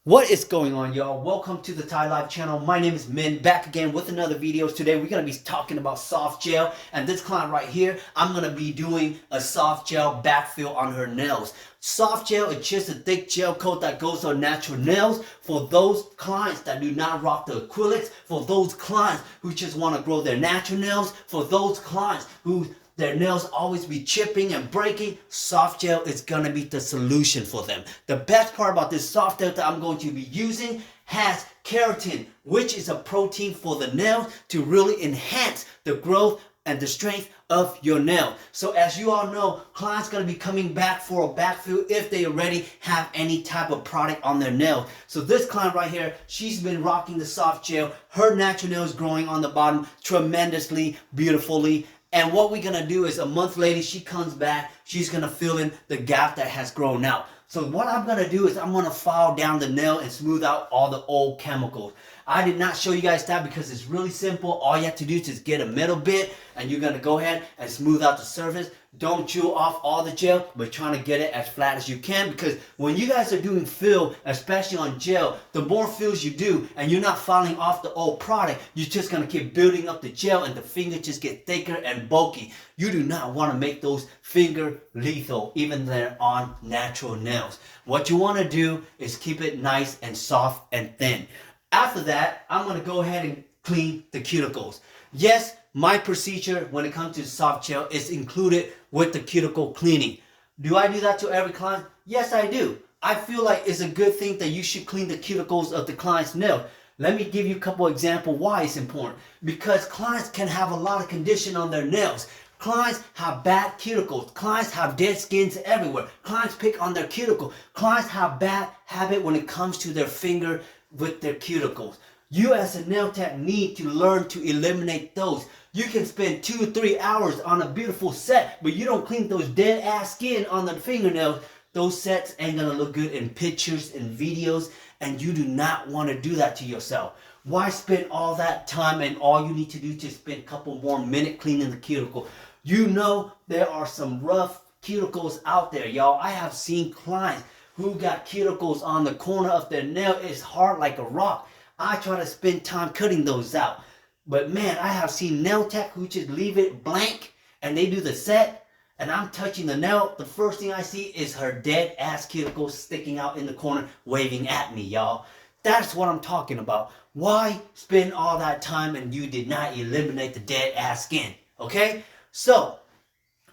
What is going on, y'all? Welcome to the Thai Life channel. My name is Min, back again with another video. Today we're going to be talking about soft gel, and this client right here, I'm going to be doing a soft gel backfill on her nails. Soft gel is just a thick gel coat that goes on natural nails for those clients that do not rock the acrylics, for those clients who just want to grow their natural nails, for those clients who their nails always be chipping and breaking. Soft gel is going to be the solution for them. The best part about this soft gel that I'm going to be using has keratin, which is a protein for the nails to really enhance the growth and the strength of your nail. So as you all know, clients going to be coming back for a backfill if they already have any type of product on their nail. So this client right here, she's been rocking the soft gel. Her natural nail is growing on the bottom tremendously, beautifully. And what we're going to do is a month later, she comes back. She's going to fill in the gap that has grown out. So what I'm going to do is I'm going to file down the nail and smooth out all the old chemicals. I did not show you guys that because it's really simple. All you have to do is just get a metal bit and you're going to go ahead and smooth out the surface. Don't chew off all the gel, but trying to get it as flat as you can, because when you guys are doing fill, especially on gel, the more fills you do and you're not filing off the old product, you're just going to keep building up the gel and the finger just get thicker and bulky. You do not want to make those finger lethal, even they're on natural nails. What you want to do is keep it nice and soft and thin. After that, I'm going to go ahead and clean the cuticles. Yes, my procedure when it comes to soft gel is included with the cuticle cleaning. Do I do that to every client? Yes, I do. I feel like it's a good thing that you should clean the cuticles of the client's nail. Let me give you a couple examples why it's important. Because clients can have a lot of condition on their nails. Clients have bad cuticles. Clients have dead skins everywhere. Clients pick on their cuticle. Clients have bad habit when it comes to their finger with their cuticles. You as a nail tech need to learn to eliminate those. You can spend 2 or 3 hours on a beautiful set, but you don't clean those dead ass skin on the fingernails. Those sets ain't gonna look good in pictures and videos, and you do not want to do that to yourself. Why spend all that time and all you need to do to spend a couple more minutes cleaning the cuticle? You know there are some rough cuticles out there, y'all. I have seen clients who got cuticles on the corner of their nail. It's hard like a rock. I try to spend time cutting those out. But man, I have seen Nailtech who just leave it blank and they do the set and I'm touching the nail. The first thing I see is her dead ass cuticle sticking out in the corner waving at me, y'all. That's what I'm talking about. Why spend all that time and you did not eliminate the dead ass skin? Okay? So,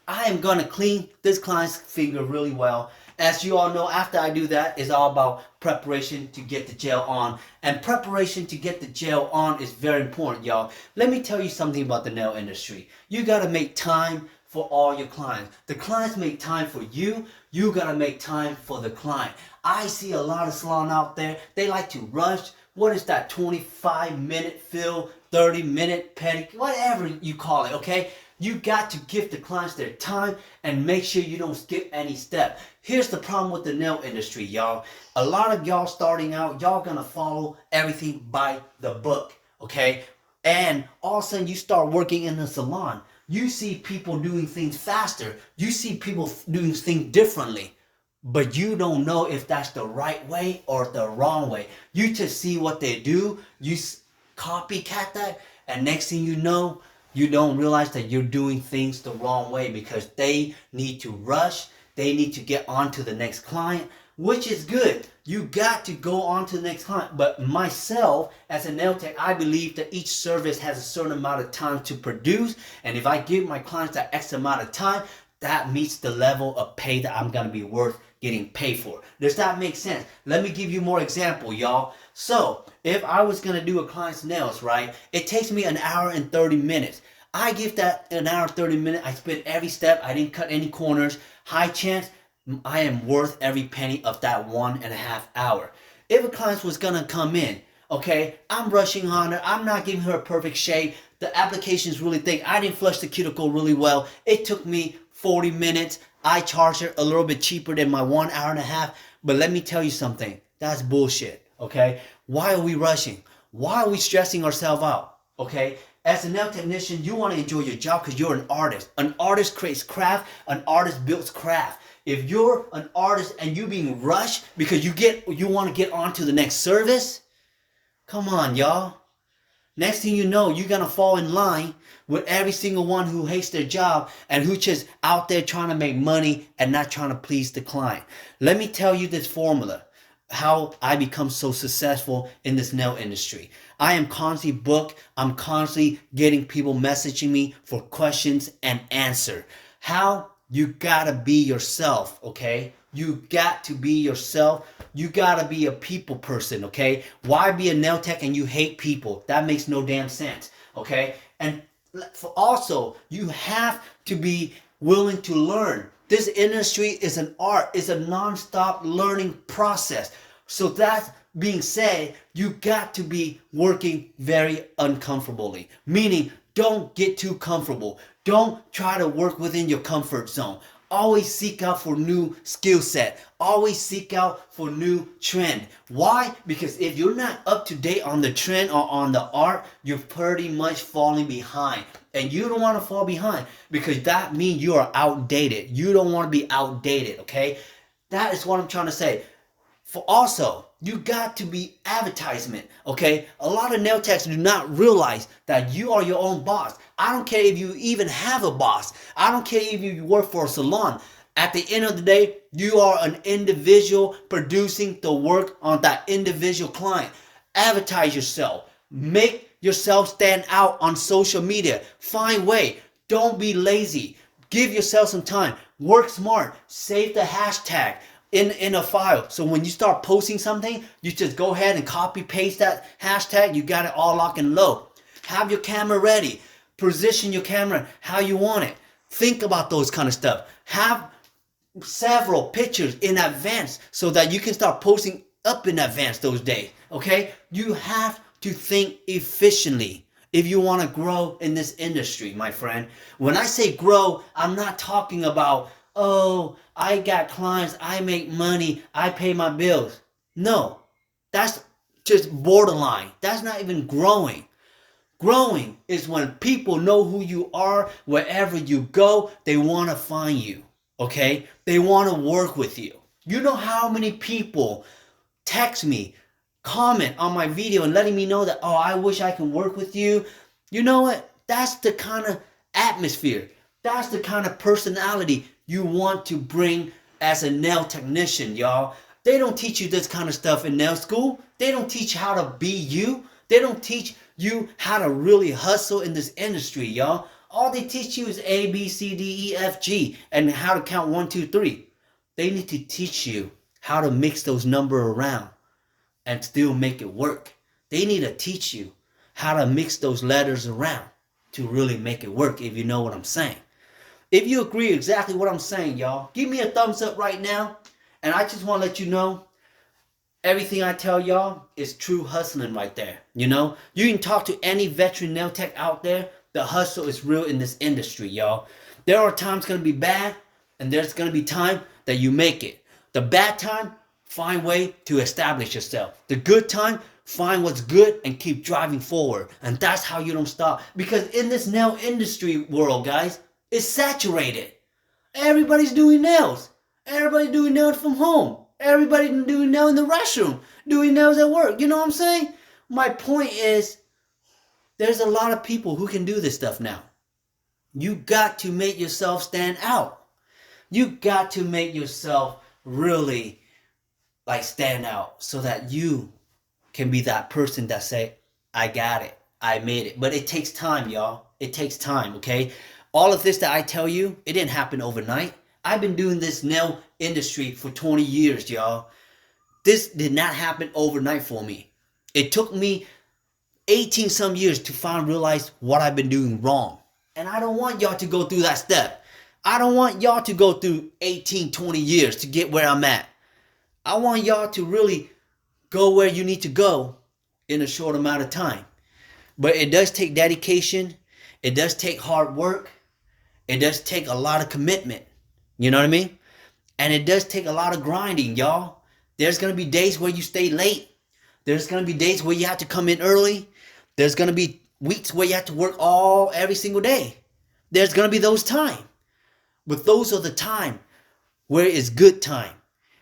I am going to clean this client's finger really well. As you all know, after I do that, it's all about preparation to get the gel on. And preparation to get the gel on is very important, y'all. Let me tell you something about the nail industry. You got to make time for all your clients. The clients make time for you. You got to make time for the client. I see a lot of salon out there. They like to rush. What is that? 25-minute fill, 30-minute pedicure, whatever you call it, okay? You got to give the clients their time and make sure you don't skip any step. Here's the problem with the nail industry, y'all. A lot of y'all starting out, y'all gonna follow everything by the book, okay? And all of a sudden you start working in the salon. You see people doing things faster. You see people doing things differently. But you don't know if that's the right way or the wrong way. You just see what they do. You copycat that. And next thing you know, you don't realize that you're doing things the wrong way because they need to rush. They need to get on to the next client, which is good. You got to go on to the next client. But myself, as a nail tech, I believe that each service has a certain amount of time to produce. And if I give my clients that X amount of time, that meets the level of pay that I'm going to be worth getting paid for. Does that make sense? Let me give you more example, y'all. So if I was going to do a client's nails, right, it takes me an hour and 30 minutes. I give that an hour and 30 minutes. I spent every step. I didn't cut any corners. High chance I am worth every penny of that 1.5 hours. If a client was going to come in, okay, I'm rushing on her. I'm not giving her a perfect shade. The application is really thick. I didn't flush the cuticle really well. It took me 40 minutes. I charge her a little bit cheaper than my 1.5 hours. But let me tell you something. That's bullshit, okay? Why are we rushing? Why are we stressing ourselves out, okay? As a nail technician, you want to enjoy your job because you're an artist. An artist creates craft. An artist builds craft. If you're an artist and you being rushed because you want to get on to the next service, come on, y'all. Next thing you know, you're going to fall in line with every single one who hates their job and who just out there trying to make money and not trying to please the client. Let me tell you this formula, how I become so successful in this nail industry. I am constantly booked. I'm constantly getting people messaging me for questions and answer. How? You gotta be yourself, okay? You got to be yourself. You gotta be a people person, okay? Why be a nail tech and you hate people? That makes no damn sense, okay? And also, you have to be willing to learn. This industry is an art. It's a non-stop learning process. So that being said, you got to be working very uncomfortably. Meaning, don't get too comfortable. Don't try to work within your comfort zone. Always seek out for new skill set. Always seek out for new trend. Why? Because if you're not up to date on the trend or on the art, you're pretty much falling behind. And you don't want to fall behind because that means you are outdated. You don't want to be outdated, okay? That is what I'm trying to say. For also, you got to be advertisement, okay? A lot of nail techs do not realize that you are your own boss. I don't care if you even have a boss. I don't care if you work for a salon. At the end of the day, you are an individual producing the work on that individual client. Advertise yourself. Make yourself stand out on social media. Find way. Don't be lazy. Give yourself some time. Work smart. Save the hashtag in a file. So when you start posting something, you just go ahead and copy paste that hashtag. You got it all locked and loaded. Have your camera ready. Position your camera how you want it. Think about those kind of stuff. Have several pictures in advance so that you can start posting up in advance those days. Okay? You have to think efficiently if you want to grow in this industry, my friend. When I say grow, I'm not talking about, oh, I got clients, I make money, I pay my bills. No, that's just borderline. That's not even growing. Growing is when people know who you are. Wherever you go, they want to find you, okay? They want to work with you. You know how many people text me, comment on my video and letting me know that, oh, I wish I can work with you. You know what? That's the kind of atmosphere. That's the kind of personality you want to bring as a nail technician, y'all. They don't teach you this kind of stuff in nail school. They don't teach you how to be you. They don't teach you how to really hustle in this industry, y'all. All they teach you is A, B, C, D, E, F, G, and how to count 1, 2, 3. They need to teach you how to mix those numbers around and still make it work. They need to teach you how to mix those letters around to really make it work, if you know what I'm saying. If you agree exactly what I'm saying, y'all, give me a thumbs up right now. And I just want to let you know, everything I tell y'all is true hustling right there. You know, you can talk to any veteran nail tech out there. The hustle is real in this industry, y'all. There are times going to be bad, and there's going to be time that you make it. The bad time, find way to establish yourself. The good time, find what's good and keep driving forward. And that's how you don't stop. Because in this nail industry world, guys, it's saturated. Everybody's doing nails. Everybody's doing nails from home. Everybody doing nails in the restroom. Doing nails at work. You know what I'm saying? My point is, there's a lot of people who can do this stuff now. You got to make yourself stand out. You got to make yourself really stand out so that you can be that person that say, I got it. I made it. But it takes time, y'all. It takes time, okay? All of this that I tell you, it didn't happen overnight. I've been doing this nail industry for 20 years, y'all. This did not happen overnight for me. It took me 18 some years to finally realize what I've been doing wrong. And I don't want y'all to go through that step. I don't want y'all to go through 18, 20 years to get where I'm at. I want y'all to really go where you need to go in a short amount of time. But it does take dedication. It does take hard work. It does take a lot of commitment. You know what I mean? And it does take a lot of grinding, y'all. There's going to be days where you stay late. There's going to be days where you have to come in early. There's going to be weeks where you have to work every single day. There's going to be those times. But those are the time Where is good time?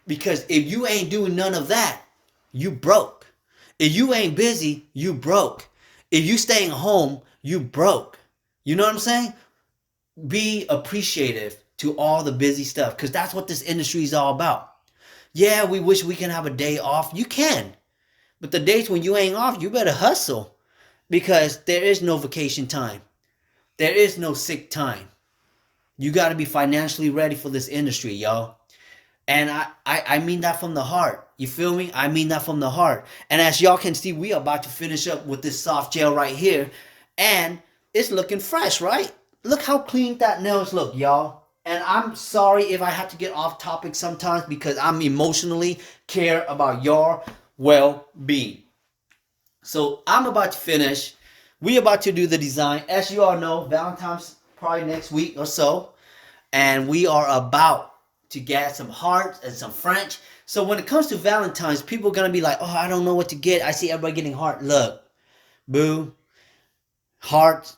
Because if you ain't doing none of that, you broke. If you ain't busy, you broke. If you staying home, you broke. You know what I'm saying? Be appreciative to all the busy stuff, because that's what this industry is all about. Yeah, we wish we can have a day off. You can. But the days when you ain't off, you better hustle, because there is no vacation time. There is no sick time. You got to be financially ready for this industry, y'all. And I mean that from the heart. You feel me? I mean that from the heart. And as y'all can see, we are about to finish up with this soft gel right here. And it's looking fresh, right? Look how clean that nails look, y'all. And I'm sorry if I have to get off topic sometimes, because I'm emotionally care about your well-being. So I'm about to finish. We about to do the design. As you all know, Valentine's probably next week or so. And we are about to get some hearts and some French. So when it comes to Valentine's, people are going to be like, oh, I don't know what to get. I see everybody getting heart. Look, boo, heart,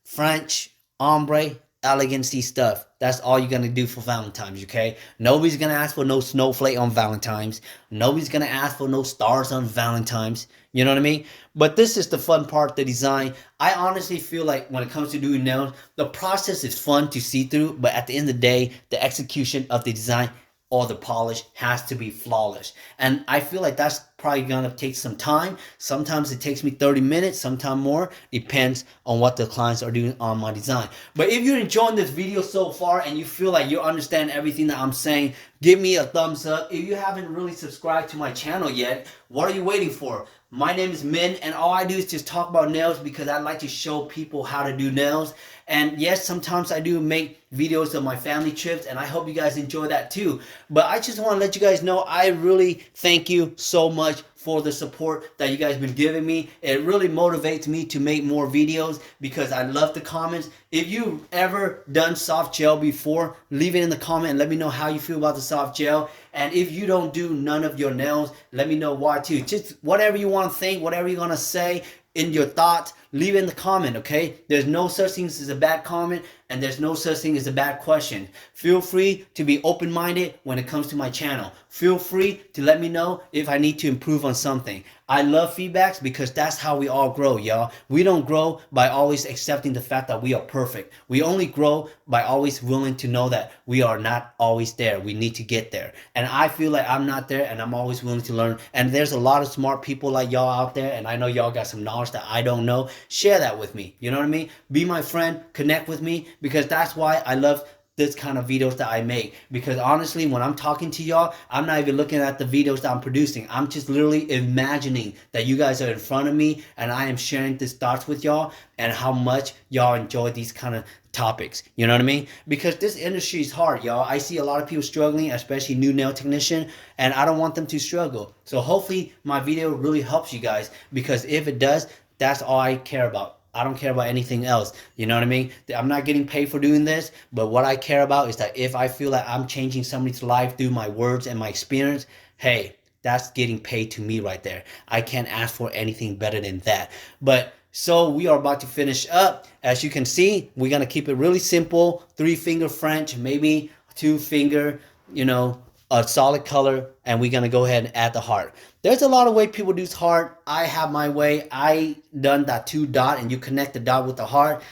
French, ombre, elegancy stuff. That's all you're going to do for Valentine's, okay? Nobody's going to ask for no snowflake on Valentine's. Nobody's going to ask for no stars on Valentine's. You know what I mean? But this is the fun part, the design. I honestly feel like when it comes to doing nails, the process is fun to see through. But at the end of the day, the execution of the design or the polish has to be flawless. And I feel like that's probably gonna take some time. Sometimes it takes me 30 minutes, sometimes more. Depends on what the clients are doing on my design. But if you're enjoying this video so far and you feel like you understand everything that I'm saying, give me a thumbs up. If you haven't really subscribed to my channel yet, what are you waiting for? My name is Min, and all I do is just talk about nails because I like to show people how to do nails. And yes, sometimes I do make videos of my family trips, and I hope you guys enjoy that too. But I just want to let you guys know I really thank you so much for the support that you guys been giving me. It really motivates me to make more videos because I love the comments. If you've ever done soft gel before, leave it in the comment and let me know how you feel about the soft gel. And if you don't do none of your nails, let me know why too. Just whatever you want to think, whatever you're going to say in your thoughts, leave it in the comment, okay? There's no such thing as a bad comment, and there's no such thing as a bad question. Feel free to be open-minded when it comes to my channel. Feel free to let me know if I need to improve on something. I love feedbacks because that's how we all grow, y'all. We don't grow by always accepting the fact that we are perfect. We only grow by always willing to know that we are not always there. We need to get there. And I feel like I'm not there, and I'm always willing to learn. And there's a lot of smart people like y'all out there, and I know y'all got some knowledge that I don't know. Share that with me. You know what I mean? Be my friend. Connect with me, because that's why I love this kind of videos that I make. Because honestly, when I'm talking to y'all, I'm not even looking at the videos that I'm producing. I'm just literally imagining that you guys are in front of me and I am sharing these thoughts with y'all and how much y'all enjoy these kind of topics. You know what I mean? Because this industry is hard, y'all. I see a lot of people struggling, especially new nail technician, and I don't want them to struggle. So hopefully my video really helps you guys, because if it does, that's all I care about. I don't care about anything else. You know what I mean? I'm not getting paid for doing this, but what I care about is that if I feel like I'm changing somebody's life through my words and my experience, hey, that's getting paid to me right there. I can't ask for anything better than that. But so we are about to finish up. As you can see, we're going to keep it really simple. 3-finger French, maybe 2-finger, you know, a solid color, and we're gonna go ahead and add the heart. There's a lot of way people do heart. I have my way. I done that 2 dot, and you connect the dot with the heart.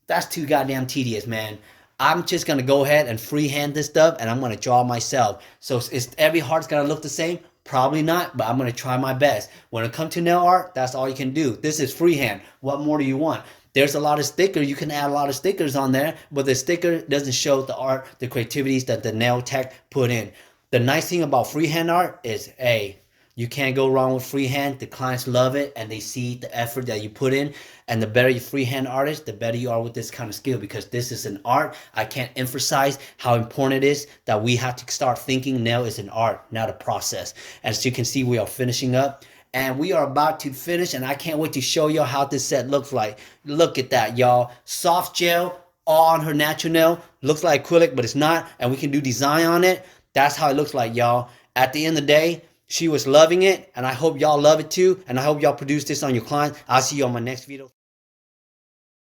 That's too goddamn tedious, man. I'm just gonna go ahead and freehand this stuff, and I'm gonna draw myself. So is every heart's gonna look the same? Probably not, but I'm gonna try my best. When it comes to nail art, that's all you can do. This is freehand. What more do you want? There's a lot of stickers. You can add a lot of stickers on there, but the sticker doesn't show the art, the creativities that the Nailtech put in. The nice thing about freehand art is, hey, you can't go wrong with freehand. The clients love it, and they see the effort that you put in. And the better you freehand artist, the better you are with this kind of skill, because this is an art. I can't emphasize how important it is that we have to start thinking nail is an art, not a process. As you can see, we are finishing up. And we are about to finish, and I can't wait to show y'all how this set looks like. Look at that, y'all. Soft gel, all on her natural nail. Looks like acrylic, but it's not. And we can do design on it. That's how it looks like, y'all. At the end of the day, she was loving it, and I hope y'all love it too, and I hope y'all produce this on your clients. I'll see you on my next video.